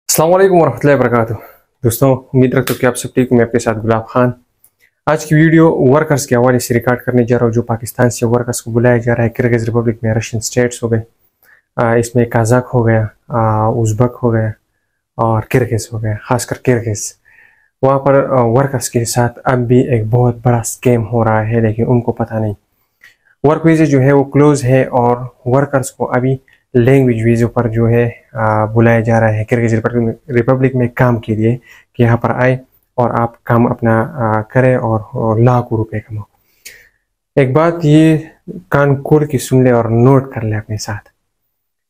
अस्सलाम वालेकुम वरहमतुल्लाहि वबरकातुहू। दोस्तों, उम्मीद रखता हूँ कि आप सब ठीक हो। मैं आपके साथ गुलाब खान। आज की वीडियो वर्कर्स के हवाले से रिकॉर्ड करने जा रहा हूँ, जो पाकिस्तान से वर्कर्स को बुलाया जा रहा है किर्गिज़ रिपब्लिक में। रशियन स्टेट्स हो गए, इसमें कज़ाक हो गया, उज़्बक हो गया और किर्गिज़ हो गया। खासकर किर्गिज़, वहाँ पर वर्कर्स के साथ अब भी एक बहुत बड़ा स्कैम हो रहा है, लेकिन उनको पता नहीं। वर्क वीज़ा जो है वो क्लोज है और वर्कर्स को अभी लैंग्वेज वीज़ों पर जो है बुलाया जा रहा है किर्गिज़ रिपब्लिक में काम के लिए, कि यहाँ पर आए और आप काम अपना करें और लाखों रुपए कमाओ। एक बात ये कान खोल के सुन ले और नोट कर ले अपने साथ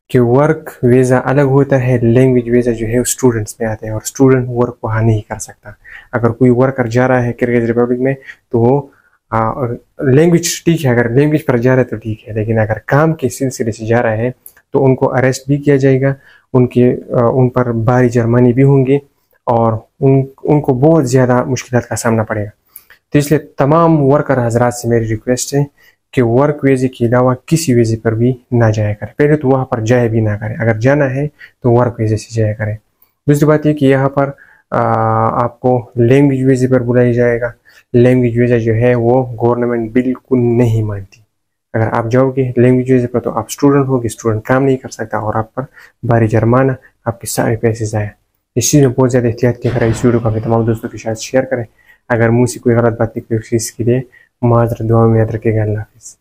कि वर्क वीज़ा अलग होता है, लैंग्वेज वीज़ा जो है स्टूडेंट्स में आते हैं और स्टूडेंट वर्क वहाँ नहीं कर सकता। अगर कोई वर्कर जा रहा है किर्गिज़ रिपब्लिक में तो वो लैंग्वेज ठीक है, अगर लैंग्वेज पर जा रहा है तो ठीक है, लेकिन अगर काम के सिलसिले से जा रहा है तो उनको अरेस्ट भी किया जाएगा, उन पर भारी जुर्माने भी होंगे और उनको बहुत ज़्यादा मुश्किलात का सामना पड़ेगा। तो इसलिए तमाम वर्कर हजरात से मेरी रिक्वेस्ट है कि वर्क वीज़े के अलावा किसी वीज़े पर भी ना जाया करें। पहले तो वहाँ पर जाए भी ना करें, अगर जाना है तो वर्क वीज़े से जाया करें। दूसरी बात ये कि यहाँ पर आपको लैंग्वेज वीज़े पर बुलाया जाएगा। लैंग्वेज वीज़ा जो है वो गवर्नमेंट बिल्कुल नहीं मानती। अगर आप जाओगे लैंग्वेज वीज़े पर तो आप स्टूडेंट होगे, स्टूडेंट काम नहीं कर सकता और आप पर भारी जुर्माना, आपके सारे पैसे ज़ाया। इस चीज़ में बहुत ज़्यादा एहतियात किया करें। इस वीडियो को अपने तमाम दोस्तों के साथ शेयर करें। अगर मुझसे कोई गलत बात निकली उसके लिए माजरत दुआ में याद रखिएगा। अल्लाह हाफिज़।